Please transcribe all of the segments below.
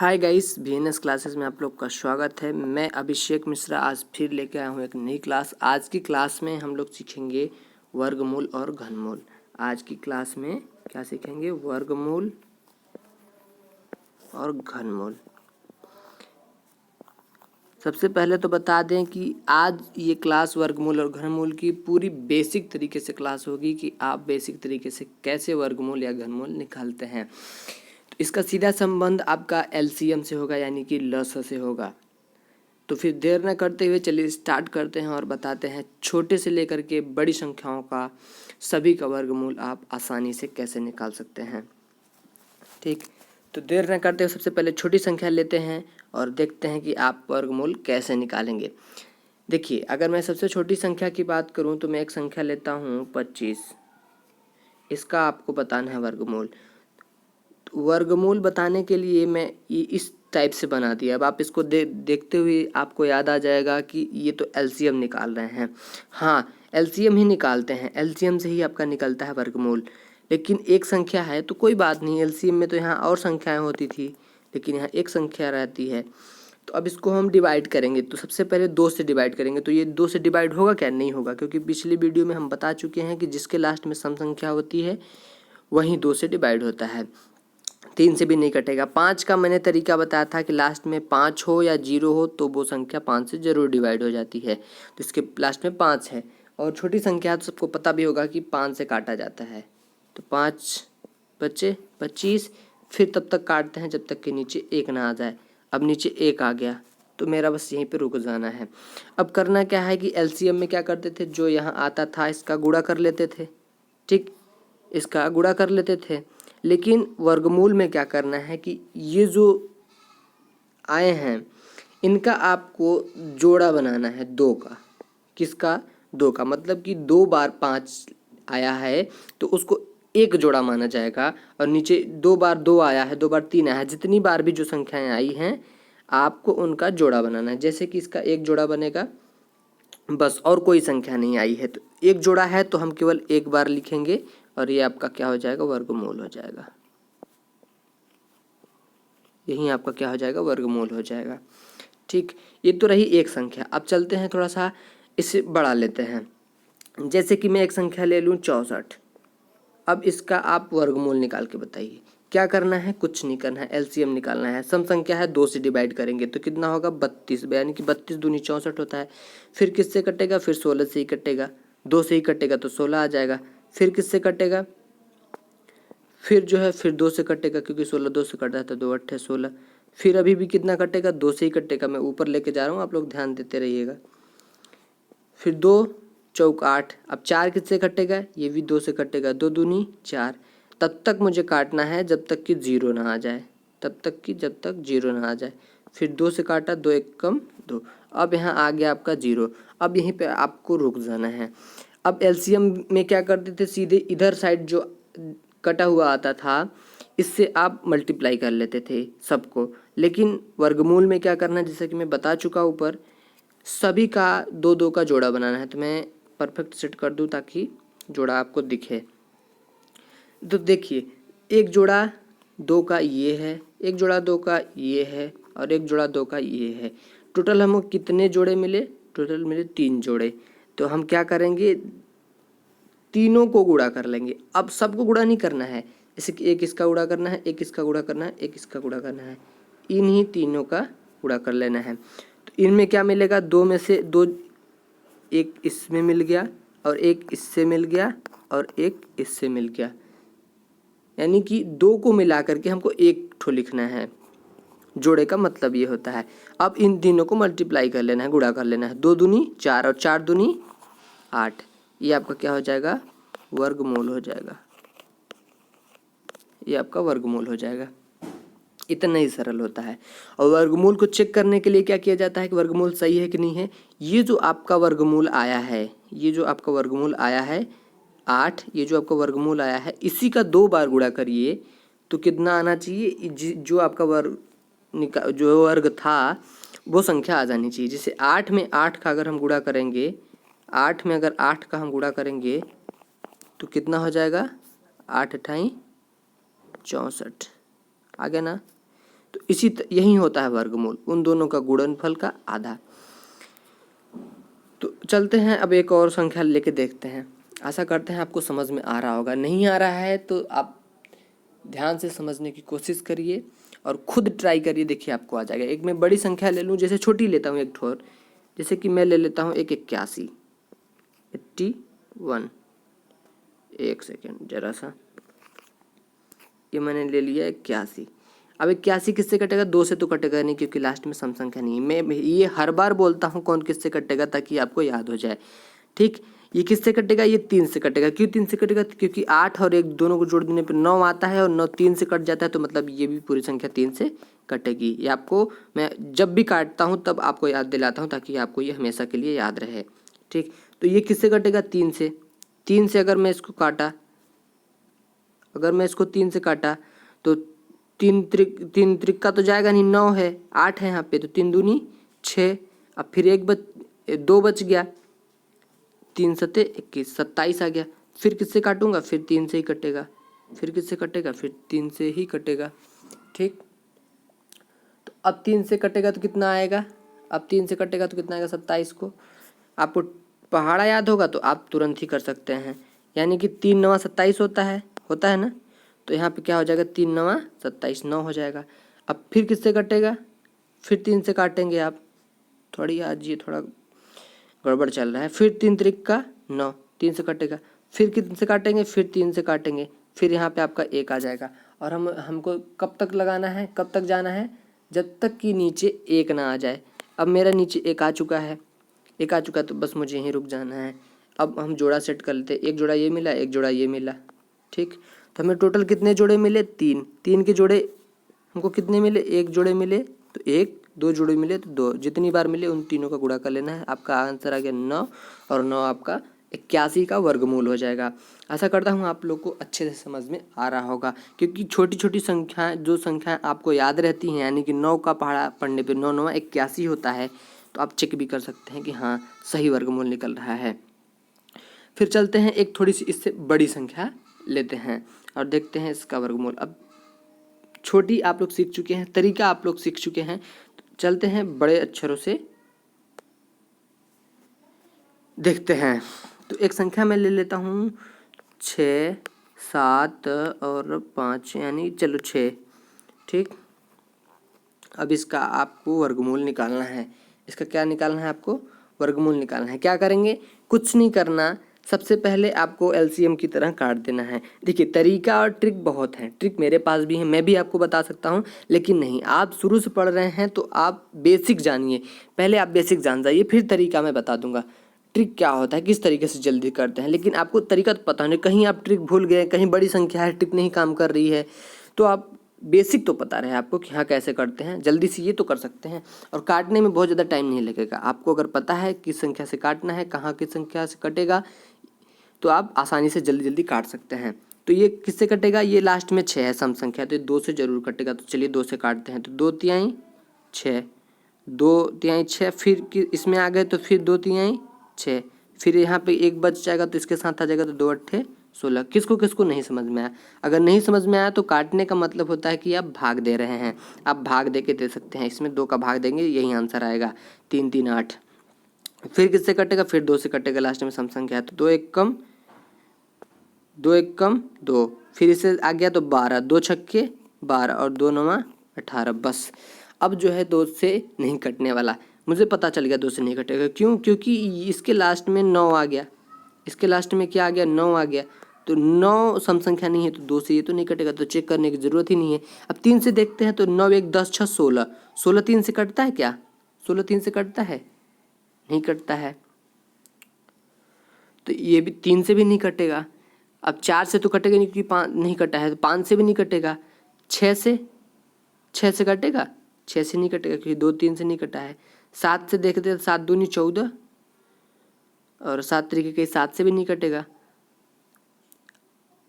Hi guys, BNS classes में आप लोग का स्वागत है। मैं अभिषेक मिश्रा आज फिर लेके आया हूँ एक नई क्लास। आज की क्लास में हम लोग सीखेंगे वर्गमूल और घनमूल। आज की क्लास में क्या सीखेंगे? वर्गमूल और घनमूल। सबसे पहले तो बता दें कि आज ये क्लास वर्गमूल और घनमूल की पूरी बेसिक तरीके से क्लास होगी कि आप बेसिक तरीके से कैसे वर्गमूल या घनमूल निकालते हैं। तो इसका सीधा संबंध आपका एलसीएम से होगा, यानी कि लस से होगा। तो फिर देर न करते हुए चलिए स्टार्ट करते हैं और बताते हैं छोटे से लेकर के बड़ी संख्याओं का सभी का वर्गमूल आप आसानी से कैसे निकाल सकते हैं। ठीक, तो देर न करते हुए सबसे पहले छोटी संख्या लेते हैं और देखते हैं कि आप वर्गमूल कैसे निकालेंगे। देखिए, अगर मैं सबसे छोटी संख्या की बात करूं तो मैं एक संख्या लेता हूं 25। इसका आपको बताना है वर्गमूल। वर्गमूल बताने के लिए मैं इस टाइप से बना दिया। अब आप इसको देखते हुए आपको याद आ जाएगा कि ये तो एलसीएम निकाल रहे हैं। हाँ, एलसीएम ही निकालते हैं, एलसीएम से ही आपका निकलता है वर्गमूल। लेकिन एक संख्या है तो कोई बात नहीं, एलसीएम में तो यहाँ और संख्याएं होती थी, लेकिन यहाँ एक संख्या रहती है। तो अब इसको हम डिवाइड करेंगे। तो सबसे पहले 2 से डिवाइड करेंगे। तो ये 2 से डिवाइड होगा क्या? नहीं होगा, क्योंकि पिछली वीडियो में हम बता चुके हैं कि जिसके लास्ट में सम संख्या होती है वहीं 2 से डिवाइड होता है। 3 से भी नहीं कटेगा। 5 का मैंने तरीका बताया था कि लास्ट में 5 हो या 0 हो तो वो संख्या 5 से ज़रूर डिवाइड हो जाती है। तो इसके लास्ट में 5 है। और छोटी संख्या तो सबको पता भी होगा कि 5 से काटा जाता है। तो 5 बचे 25, फिर तब तक काटते हैं जब तक कि नीचे 1 ना आ जाए। अब नीचे 1 आ गया तो मेरा बस यहीं पे रुक जाना है। अब करना क्या है कि एलसीएम में क्या करते थे, जो यहाँ आता था इसका गुणा कर लेते थे। ठीक, इसका गुणा कर लेते थे। लेकिन वर्गमूल में क्या करना है कि ये जो आए हैं इनका आपको जोड़ा बनाना है 2 का। किसका? 2 का। मतलब कि 2 बार 5 आया है तो उसको एक जोड़ा माना जाएगा, और नीचे 2 बार 2 आया है, 2 बार 3 आया है, जितनी बार भी जो संख्याएं आई हैं आपको उनका जोड़ा बनाना है। जैसे कि इसका एक जोड़ा बनेगा, बस, और कोई संख्या नहीं आई है तो एक जोड़ा है तो हम केवल एक बार लिखेंगे और ये आपका क्या हो जाएगा? वर्गमूल हो जाएगा। यही आपका क्या हो जाएगा? वर्गमूल हो जाएगा। ठीक, ये तो रही एक संख्या। अब चलते हैं थोड़ा सा इसे बढ़ा लेते हैं। जैसे कि मैं एक संख्या ले लूँ 64। अब इसका आप वर्गमूल निकाल के बताइए। क्या करना है? कुछ नहीं करना है, एलसीएम निकालना है। सम संख्या है, 2 से डिवाइड करेंगे तो कितना होगा? 32, यानी कि 32 दूनी 64 होता है। फिर किससे कटेगा? फिर 16 से ही कटेगा। 2 से ही कटेगा तो 16 आ जाएगा। फिर किससे कटेगा? फिर जो है फिर 2 से कटेगा, क्योंकि 16 2 से कटा था, 2 8 16। फिर अभी भी कितना कटेगा? 2 से ही कटेगा। मैं ऊपर लेके जा रहा हूँ, आप लोग ध्यान देते रहिएगा। फिर 2 चौक 8। अब 4 किससे कटेगा? ये भी 2 से कटेगा। 2 दूनी 4। तब तक मुझे काटना है जब तक कि 0 ना आ जाए, जब तक 0 ना आ जाए। फिर 2 से काटा, 2 1 कम 2। अब यहाँ आ गया आपका 0। अब यहीं पे आपको रुक जाना है। अब एलसीएम में क्या करते थे, सीधे इधर साइड जो कटा हुआ आता था इससे आप मल्टीप्लाई कर लेते थे सबको। लेकिन वर्गमूल में क्या करना है, जैसे कि मैं बता चुका ऊपर, सभी का 2 2 का जोड़ा बनाना है। तो मैं परफेक्ट सेट कर दूं ताकि जोड़ा आपको दिखे। तो देखिए, एक जोड़ा 2 का ये है, एक जोड़ा 2 का ये है, और एक जोड़ा 2 का ये है। टोटल हमको कितने जोड़े मिले? टोटल मिले 3 जोड़े। तो हम क्या करेंगे, तीनों को गुणा कर लेंगे। अब सबको गुणा नहीं करना है, जैसे कि एक इसका गुणा करना है, एक इसका गुणा करना है, एक इसका गुणा करना है। इन्हीं तीनों का गुणा कर लेना है। तो इनमें क्या मिलेगा? 2 में से 2, एक इसमें मिल गया और एक इससे मिल गया और एक इससे मिल गया, यानी कि 2 को मिला करके हमको एक ठो लिखना है। जोड़े का मतलब ये होता है। अब इन तीनों को मल्टीप्लाई कर लेना है, गुणा कर लेना है। 2 दूनी 4 और 4 दूनी 8। ये आपका क्या हो जाएगा? वर्गमूल हो जाएगा। ये आपका वर्गमूल हो जाएगा। इतना ही सरल होता है। और वर्गमूल को चेक करने के लिए क्या किया जाता है कि वर्गमूल सही है कि नहीं है। ये जो आपका वर्गमूल आया है, ये जो आपका वर्गमूल आया है 8, ये जो आपका वर्गमूल आया है, इसी का 2 बार गुणा करिए तो कितना आना चाहिए? जो आपका जो वर्ग था वो संख्या आ जानी चाहिए। जैसे 8 में 8 का अगर हम गुणा करेंगे, 8 में अगर 8 का हम गुणा करेंगे तो कितना हो जाएगा? 8 × 8 = 64। आ गया ना? तो यही होता है वर्गमूल, उन दोनों का गुणनफल का आधा। तो चलते हैं अब एक और संख्या लेके देखते हैं। आशा करते हैं आपको समझ में आ रहा होगा, नहीं आ रहा है तो आप ध्यान से समझने की कोशिश करिए और खुद ट्राई करिए, देखिए आपको आ जाएगा। एक मैं बड़ी संख्या ले लूँ, जैसे छोटी लेता हूँ एक ठोर, जैसे कि मैं ले लेता हूँ एक 81, 81। एक सेकेंड जरा सा, ये मैंने ले लिया 81। अब 81 किससे कटेगा? 2 से तो कटेगा नहीं, क्योंकि लास्ट में सम संख्या नहीं है। मैं ये हर बार बोलता हूँ कौन किससे कटेगा, ताकि आपको याद हो जाए। ठीक, ये किससे कटेगा? ये 3 से कटेगा। क्यों 3 से कटेगा? क्योंकि 8 और 1 दोनों को जोड़ देने पर 9 आता है, और 9 3 से कट जाता है, तो मतलब ये भी पूरी संख्या 3 से कटेगी। ये आपको मैं जब भी काटता हूँ तब आपको याद दिलाता हूँ, ताकि आपको ये हमेशा के लिए याद रहे। ठीक, तो ये किससे कटेगा? 3 से। 3 से अगर मैं इसको काटा, अगर मैं इसको 3 से काटा तो 3 त्रिक तो जाएगा नहीं, 9 है, 8 है यहाँ पे, तो 3 दूनी 6। अब फिर 2 बच गया, 3 सते 21, 27 आ गया। फिर किससे काटूंगा? फिर 3 से ही कटेगा। फिर किससे कटेगा? फिर 3 से ही कटेगा। ठीक, तो अब 3 से कटेगा तो कितना आएगा? अब 3 से कटेगा तो कितना आएगा? 27 को आपको पहाड़ा याद होगा तो आप तुरंत ही कर सकते हैं, यानी कि 3 9 27 होता है ना। तो यहाँ पे क्या हो जाएगा? 3 9 27, 9 हो जाएगा। अब फिर किससे कटेगा? फिर 3 से काटेंगे आप, थोड़ी आज ये थोड़ा गड़बड़ चल रहा है। फिर 3 त्रिक का 9, 3 से कटेगा। फिर कितने से काटेंगे? फिर 3 से काटेंगे। फिर यहाँ पे आपका 1 आ जाएगा। और हमको कब तक लगाना है, कब तक जाना है? जब तक कि नीचे 1 ना आ जाए। अब मेरा नीचे 1 आ चुका है, 1 आ चुका, तो बस मुझे यहीं रुक जाना है। अब हम जोड़ा सेट कर लेते हैं, एक जोड़ा ये मिला, एक जोड़ा ये मिला। ठीक, तो हमें टोटल कितने जोड़े मिले? 3। 3 के जोड़े हमको कितने मिले? 1 जोड़े मिले तो 1, 2 जोड़े मिले तो 2। जितनी बार मिले उन तीनों का गुणा कर लेना है। आपका आंसर आ गया 9, और 9 आपका 81 का वर्गमूल हो जाएगा। आशा करता हूँ आप लोग को अच्छे से समझ में आ रहा होगा, क्योंकि छोटी छोटी संख्याएं, जो संख्याएं आपको याद रहती हैं, यानी कि 9 का पहाड़ा पढ़ने पर 9 9 81 होता है, तो आप चेक भी कर सकते हैं कि हाँ सही वर्गमूल निकल रहा है। फिर चलते हैं एक थोड़ी सी इससे बड़ी संख्या लेते हैं और देखते हैं इसका वर्गमूल। अब छोटी आप लोग सीख चुके हैं, तरीका आप लोग सीख चुके हैं, तो चलते हैं बड़े अक्षरों से देखते हैं। तो एक संख्या मैं ले लेता हूँ 6 7 और 5, यानी चलो 6। ठीक, अब इसका आपको वर्गमूल निकालना है। इसका क्या निकालना है? आपको वर्गमूल निकालना है। क्या करेंगे? कुछ नहीं करना, सबसे पहले आपको एलसीएम की तरह काट देना है। देखिए तरीका और ट्रिक बहुत है, ट्रिक मेरे पास भी है, मैं भी आपको बता सकता हूँ, लेकिन नहीं, आप शुरू से पढ़ रहे हैं तो आप बेसिक जानिए। पहले आप बेसिक जान जाइए, फिर तरीका मैं बता दूंगा ट्रिक क्या होता है, किस तरीके से जल्दी करते हैं। लेकिन आपको तरीका तो पता नहीं, कहीं आप ट्रिक भूल गए, कहीं बड़ी संख्या है ट्रिक नहीं काम कर रही है, तो आप बेसिक तो पता रहे आपको कि हाँ कैसे करते हैं, जल्दी से ये तो कर सकते हैं। और काटने में बहुत ज़्यादा टाइम नहीं लगेगा आपको, अगर पता है किस संख्या से काटना है, कहाँ किस संख्या से कटेगा, तो आप आसानी से जल्दी जल्दी काट सकते हैं। तो ये किससे कटेगा? ये लास्ट में 6 है सम संख्या, तो ये 2 से जरूर कटेगा। तो चलिए 2 से काटते हैं। तो 2 तिहाई 6, 2 तिहाई 6, फिर इसमें आ गए तो फिर 2 तिहाई 6, फिर यहाँ पे 1 बच जाएगा तो इसके साथ आ जाएगा, तो 2 अट्ठे 16। किसको किसको नहीं समझ में आया? अगर नहीं समझ में आया तो काटने का मतलब होता है कि आप भाग दे रहे हैं, आप भाग दे के दे सकते हैं। इसमें 2 का भाग देंगे, यही आंसर आएगा, 3 3 8। फिर किससे कटेगा? फिर 2 से कटेगा, लास्ट में सम संख्या है तो 2 1 कम 2, फिर इससे आ गया तो 12, 2 छक्के 12 और 2 9 18। बस अब जो है 2 से नहीं कटने वाला, मुझे पता चल गया 2 से नहीं कटेगा। क्यों? क्योंकि इसके लास्ट में 9 आ गया, इसके लास्ट में क्या आ गया? 9 आ गया, तो 9 सम संख्या नहीं है, तो 2 से ये तो नहीं कटेगा, तो चेक करने की ज़रूरत ही नहीं है। अब 3 से देखते हैं, तो 9 1 10 6 16, 16 3 से कटता है क्या? 16 3 से कटता है? नहीं कटता है, तो ये भी 3 से भी नहीं कटेगा। अब 4 से तो कटेगा नहीं, क्योंकि 5 नहीं कटा है, तो 5 से भी नहीं कटेगा। 6 से कटेगा? 6 से नहीं कटेगा, क्योंकि 2 3 से नहीं कटा है। 7 से देखते हैं, 7 दूनी 14, और 7 तरीके के 7 से भी नहीं कटेगा।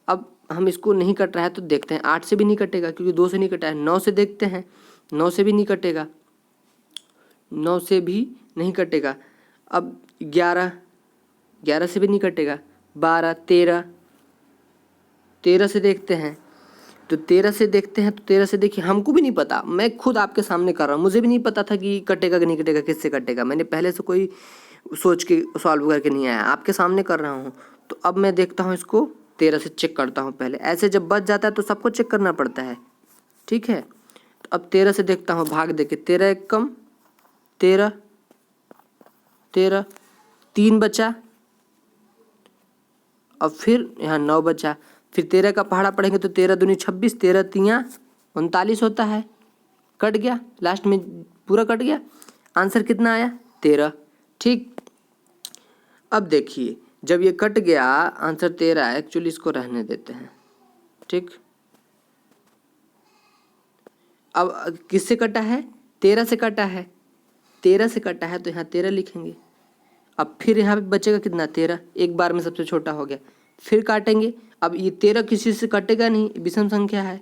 अब हम इसको नहीं कट रहा है तो देखते हैं, 8 से भी नहीं कटेगा, क्योंकि 2 से नहीं कटा है। 9 से देखते हैं, 9 से भी नहीं कटेगा, 9 से भी नहीं कटेगा। अब 11 से भी नहीं कटेगा। 12 13 से देखते हैं, तो 13 से देखते हैं। तो 13 से देखिए, हमको भी नहीं पता, मैं खुद आपके सामने कर रहा हूँ, मुझे भी नहीं पता था कि कटेगा कि नहीं कटेगा, किससे कटेगा। मैंने पहले से कोई सोच के सॉल्व करके नहीं आया, आपके सामने कर रहा हूँ। तो अब मैं देखता हूँ इसको 13 से चेक करता हूँ पहले। ऐसे जब बच जाता है तो सबको चेक करना पड़ता है, ठीक है। तो अब 13 से देखता हूँ, भाग देके 13 एक कम 13, 13 3 बचा, अब फिर यहाँ 9 बचा, फिर 13 का पहाड़ा पढ़ेंगे तो 13 दूनी 26, 13 तियाँ 39 होता है। कट गया, लास्ट में पूरा कट गया। आंसर कितना आया? 13। ठीक, अब देखिए जब ये कट गया आंसर 13 है। एक्चुअली इसको रहने देते हैं, ठीक। अब किससे कटा है? 13 से कटा है। 13 से कटा है तो यहाँ 13 लिखेंगे। अब फिर यहाँ पे बचेगा कितना? 13, एक बार में सबसे छोटा हो गया। फिर काटेंगे, अब ये 13 किसी से कटेगा नहीं, विषम संख्या है,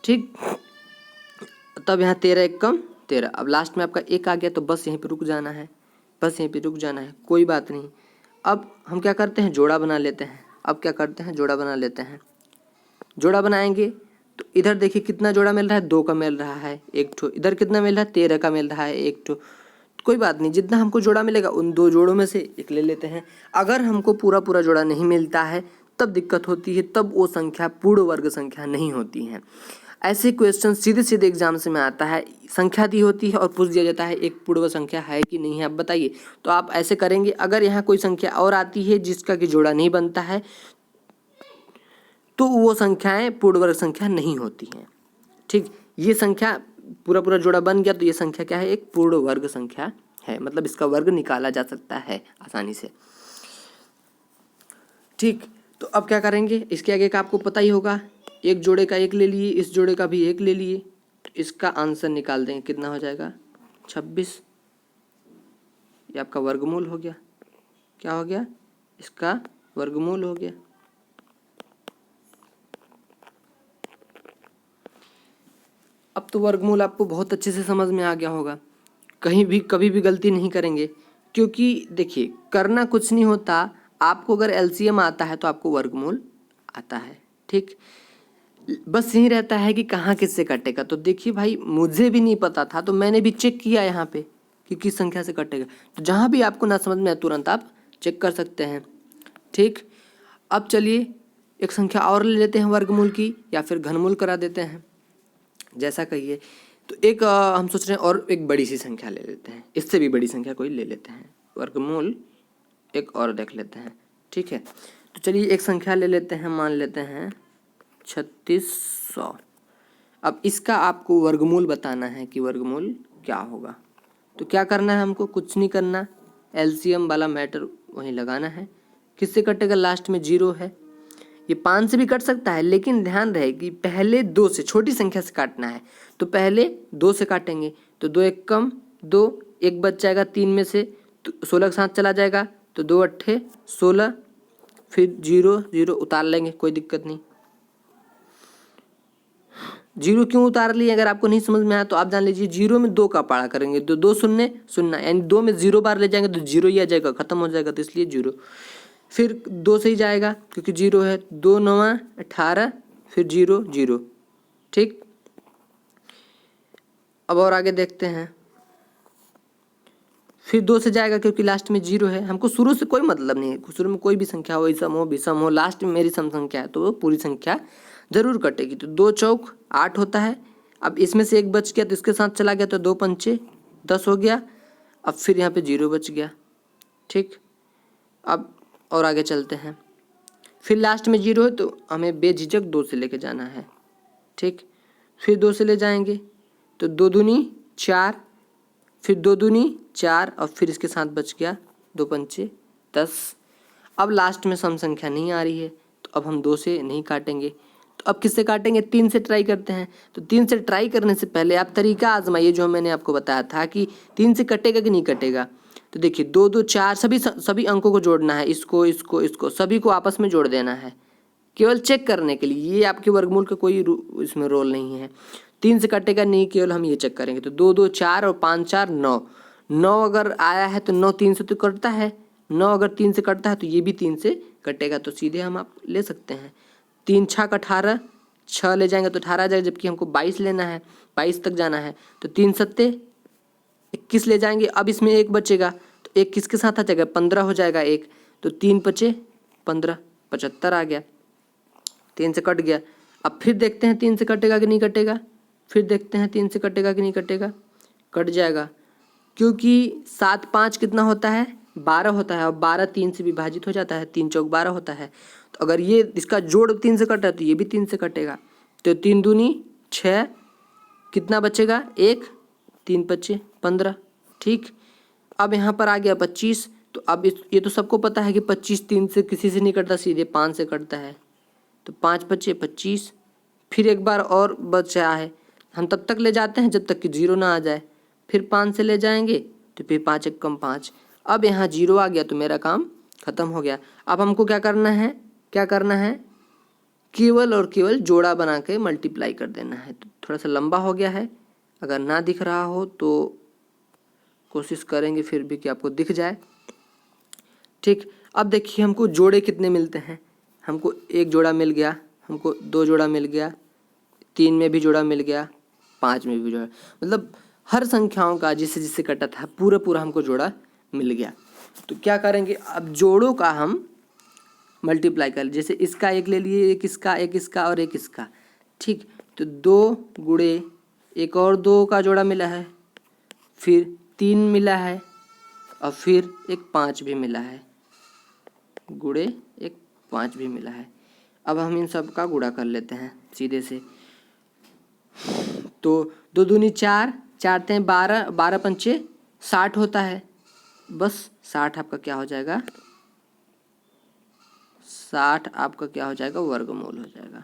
ठीक। तब यहाँ 13 एक कम 13। अब लास्ट में आपका 1 आ गया तो बस यहीं पे रुक जाना है, बस यहीं पे रुक जाना है, कोई बात नहीं। अब हम क्या करते हैं? जोड़ा बना लेते हैं। अब क्या करते हैं? जोड़ा बना लेते हैं। जोड़ा बनाएंगे तो इधर देखिए कितना जोड़ा मिल रहा है? 2 का मिल रहा है, एक ठो। इधर कितना मिल रहा है? 13 का मिल रहा है, एक ठो। कोई बात नहीं, जितना हमको जोड़ा मिलेगा उन 2 जोड़ों में से एक ले लेते हैं। अगर हमको पूरा पूरा जोड़ा नहीं मिलता है तब दिक्कत होती है, तब वो संख्या पूर्ण वर्ग संख्या नहीं होती है। ऐसे क्वेश्चन सीधे सीधे एग्जाम से में आता है, संख्या दी होती है और पूछ दिया जाता है एक पूर्ण वर्ग संख्या है कि नहीं है, आप बताइए। तो आप ऐसे करेंगे, अगर यहाँ कोई संख्या और आती है जिसका कि जोड़ा नहीं बनता है तो वो संख्याएं पूर्ण वर्ग संख्या नहीं होती हैं, ठीक। ये संख्या पूरा पूरा जोड़ा बन गया तो ये संख्या क्या है? एक पूर्ण वर्ग संख्या है, मतलब इसका वर्ग निकाला जा सकता है आसानी से, ठीक। तो अब क्या करेंगे? इसके आगे का आपको पता ही होगा, एक जोड़े का एक ले लिए, इस जोड़े का भी एक ले लिए, तो इसका आंसर निकाल देंगे, कितना हो जाएगा? 26। ये आपका वर्गमूल हो गया। क्या हो गया? इसका वर्गमूल हो गया। अब तो वर्गमूल आपको बहुत अच्छे से समझ में आ गया होगा, कहीं भी कभी भी गलती नहीं करेंगे, क्योंकि देखिए करना कुछ नहीं होता। आपको अगर एलसीएम आता है तो आपको वर्गमूल आता है, ठीक। बस यही रहता है कि कहाँ किससे कटेगा। तो देखिए भाई, मुझे भी नहीं पता था तो मैंने भी चेक किया यहाँ पे कि किस संख्या से कटेगा। तो जहाँ भी आपको ना समझ में आए तुरंत आप चेक कर सकते हैं, ठीक। अब चलिए एक संख्या और ले लेते हैं वर्गमूल की, या फिर घनमूल करा देते हैं, जैसा कहिए। तो एक हम सोच रहे हैं और एक बड़ी सी संख्या ले लेते हैं, इससे भी बड़ी संख्या कोई ले लेते हैं, वर्गमूल एक और देख लेते हैं, ठीक है। तो चलिए एक संख्या ले लेते हैं, मान लेते हैं 3600। अब इसका आपको वर्गमूल बताना है कि वर्गमूल क्या होगा। तो क्या करना है हमको? कुछ नहीं करना, एलसीएम वाला मैटर वहीं लगाना है। किससे कटेगा? लास्ट में 0 है, ये 5 से भी कट सकता है, लेकिन ध्यान रहे कि पहले 2 से, छोटी संख्या से काटना है। तो पहले 2 से काटेंगे, तो 2 एक कम 2, एक बच जाएगा 3 में से, तो 16 के साथ चला जाएगा, तो 2 अट्ठे 16, फिर 0 0 उतार लेंगे, कोई दिक्कत नहीं। 0 क्यों उतार लिए अगर आपको नहीं समझ में आया तो आप जान लीजिए, 0 में 2 का पाड़ा करेंगे तो 2 शून्य शून्य, यानी 2 में 0 बार ले जाएंगे तो 0 ही आ जाएगा, खत्म हो जाएगा, तो इसलिए 0। फिर 2 से ही जाएगा क्योंकि 0 है, 2 9 18, फिर 0 0, ठीक। अब और आगे देखते हैं, फिर 2 से जाएगा क्योंकि लास्ट में 0 है। हमको शुरू से कोई मतलब नहीं है, शुरू में कोई भी संख्या हो, सम हो विषम हो, लास्ट में मेरी सम संख्या है तो वो पूरी संख्या जरूर कटेगी। तो 2 चौक 8 होता है। अब इसमें से एक बच गया तो इसके साथ चला गया, तो 2 पंचे 10 हो गया। अब फिर यहाँ पे 0 बच गया, ठीक। अब और आगे चलते हैं, फिर लास्ट में 0 है तो हमें बेझिझक 2 से लेके जाना है, ठीक। फिर 2 से ले जाएंगे तो 2 दूनी 4, फिर 2 दूनी 4, और फिर इसके साथ बच गया 2 पंचे 10। अब लास्ट में सम संख्या नहीं आ रही है तो अब हम 2 से नहीं काटेंगे, तो अब किससे काटेंगे? 3 से ट्राई करते हैं। तो 3 से ट्राई करने से पहले आप तरीका आजमाइए जो मैंने आपको बताया था कि 3 से कटेगा कि नहीं कटेगा। तो देखिए 2 2 4, सभी अंकों को जोड़ना है, इसको इसको इसको सभी को आपस में जोड़ देना है, केवल चेक करने के लिए। ये आपके वर्गमूल का कोई इसमें रोल नहीं है। 3 से कटेगा नहीं, केवल हम ये चेक करेंगे। तो 2 2 4 और 5 4 9, 9 अगर आया है तो 9 3 से तो कटता है, 9 अगर 3 से कटता है तो ये भी 3 से कटेगा, तो सीधे हम आप ले सकते हैं। 3 छक 18, 6 ले जाएंगे तो 18 आ जाएगा, जबकि हमको 22 लेना है, 22 तक जाना है। तो 3 सत्ते 21 ले जाएंगे। अब इसमें 1 बचेगा तो 1 किसके साथ आ जाएगा, 15 हो जाएगा 1, तो 3 पचे 15, 75 आ गया। 3 से कट गया। अब फिर देखते हैं 3 से कटेगा कि नहीं कटेगा, फिर देखते हैं 3 से कटेगा कि नहीं कटेगा, कट जाएगा, क्योंकि 7 5 कितना होता है, 12 होता है, और 12 3 से विभाजित हो जाता है, 3 चौक 12 होता है। तो अगर ये इसका जोड़ 3 से कट रहा है तो ये भी 3 से कटेगा, तो 3 दूनी 6, कितना बचेगा 1, 3 पच्चे 15, ठीक। अब यहाँ पर आ गया 25, तो अब ये तो सबको पता है कि 25 3 से किसी से नहीं कटता, सीधे 5 से कटता है, तो 5 पच्चे 25। फिर एक बार और बचा है, हम तब तक ले जाते हैं जब तक कि 0 ना आ जाए, फिर 5 से ले जाएंगे तो फिर 5 एक कम 5। अब यहाँ 0 आ गया तो मेरा काम खत्म हो गया। अब हमको क्या करना है, केवल और केवल जोड़ा बना के मल्टीप्लाई कर देना है। तो थोड़ा सा लंबा हो गया है, अगर ना दिख रहा हो तो कोशिश करेंगे फिर भी कि आपको दिख जाए, ठीक। अब देखिए हमको जोड़े कितने मिलते हैं, हमको 1 जोड़ा मिल गया, हमको 2 जोड़ा मिल गया, 3 में भी जोड़ा मिल गया, 5 में भी जोड़ा, मतलब हर संख्याओं का जिससे जिससे कटा था पूरा हमको जोड़ा मिल गया। तो क्या करेंगे, अब जोड़ों का हम मल्टीप्लाई कर, जैसे इसका 1 ले लिए, एक इसका और एक इसका, ठीक। तो 2 गुणे एक और 2 का जोड़ा मिला है, फिर 3 मिला है, और फिर एक 5 भी मिला है, गुणे एक 5 भी मिला है। अब हम इन सब का गुणा कर लेते हैं सीधे से। तो 2 दूनी 4, 4 तें 12, 12 पंचे 60 होता है, बस 60 आपका क्या हो जाएगा, 60 आपका क्या हो जाएगा, वर्गमूल हो जाएगा।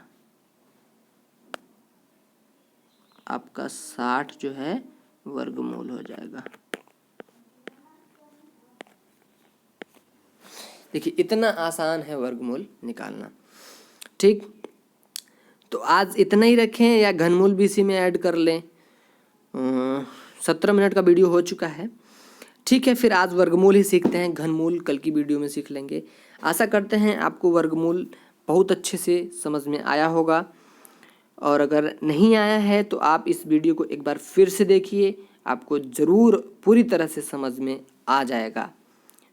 आपका 60 जो है वर्गमूल हो जाएगा। देखिए इतना आसान है वर्गमूल निकालना, ठीक। तो आज इतना ही रखें या घनमूल भी इसी में ऐड कर लें। 17 मिनट का वीडियो हो चुका है, ठीक है। फिर आज वर्गमूल ही सीखते हैं, घनमूल कल की वीडियो में सीख लेंगे। आशा करते हैं आपको वर्गमूल बहुत अच्छे से समझ में आया होगा, और अगर नहीं आया है तो आप इस वीडियो को एक बार फिर से देखिए, आपको ज़रूर पूरी तरह से समझ में आ जाएगा,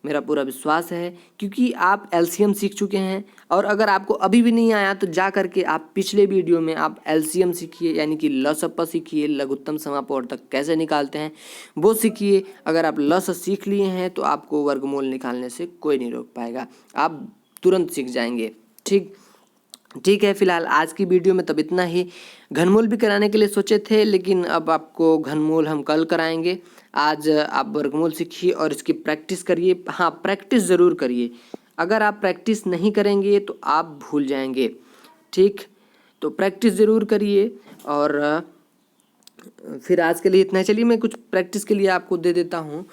मेरा पूरा विश्वास है, क्योंकि आप एलसीएम सीख चुके हैं। और अगर आपको अभी भी नहीं आया तो जा करके आप पिछले वीडियो में आप एलसीएम सीखिए, यानी कि लसअ सीखिए, लघुत्तम समापवर्तक कैसे निकालते हैं वो सीखिए। अगर आप लस सीख लिए हैं तो आपको वर्गमूल निकालने से कोई नहीं रोक पाएगा, आप तुरंत सीख जाएंगे, ठीक है। फिलहाल आज की वीडियो में तब इतना ही। घनमूल भी कराने के लिए सोचे थे, लेकिन अब आपको घनमूल हम कल कराएंगे। आज आप वर्गमूल सीखिए और इसकी प्रैक्टिस करिए। हाँ, प्रैक्टिस ज़रूर करिए, अगर आप प्रैक्टिस नहीं करेंगे तो आप भूल जाएंगे, ठीक। तो प्रैक्टिस ज़रूर करिए। और फिर आज के लिए इतना ही। चलिए मैं कुछ प्रैक्टिस के लिए आपको दे देता हूँ,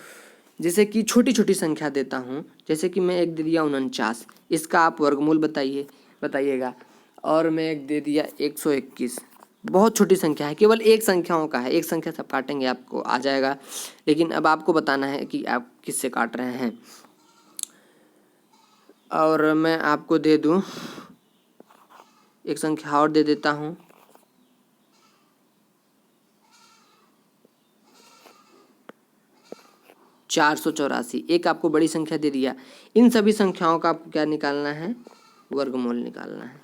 जैसे कि छोटी छोटी संख्या देता हूँ। जैसे कि मैं एक दे दिया 49, इसका आप वर्गमूल बताइएगा। और मैं एक दे दिया 121, बहुत छोटी संख्या है, केवल एक संख्याओं का है, एक संख्या सब काटेंगे आपको आ जाएगा, लेकिन अब आपको बताना है कि आप किससे काट रहे हैं। और मैं आपको दे दूं एक संख्या और दे देता हूं, (484), एक आपको बड़ी संख्या दे दिया। इन सभी संख्याओं का आपको क्या निकालना है, वर्गमूल निकालना है।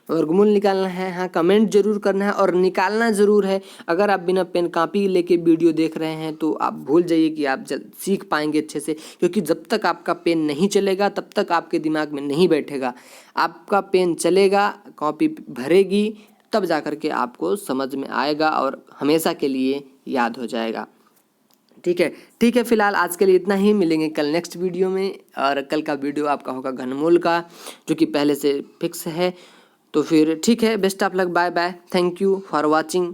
वर्गमूल निकालना है, हाँ कमेंट जरूर करना है और निकालना ज़रूर है। अगर आप बिना पेन कापी लेके वीडियो देख रहे हैं तो आप भूल जाइए कि आप सीख पाएंगे अच्छे से, क्योंकि जब तक आपका पेन नहीं चलेगा तब तक आपके दिमाग में नहीं बैठेगा। आपका पेन चलेगा, कॉपी भरेगी, तब जा कर के आपको समझ में आएगा और हमेशा के लिए याद हो जाएगा, ठीक है। फिलहाल आज के लिए इतना ही, मिलेंगे कल नेक्स्ट वीडियो में। और कल का वीडियो आपका होगा घनमूल का, जो कि पहले से फिक्स है। तो फिर ठीक है, best of luck, bye bye, thank you for watching.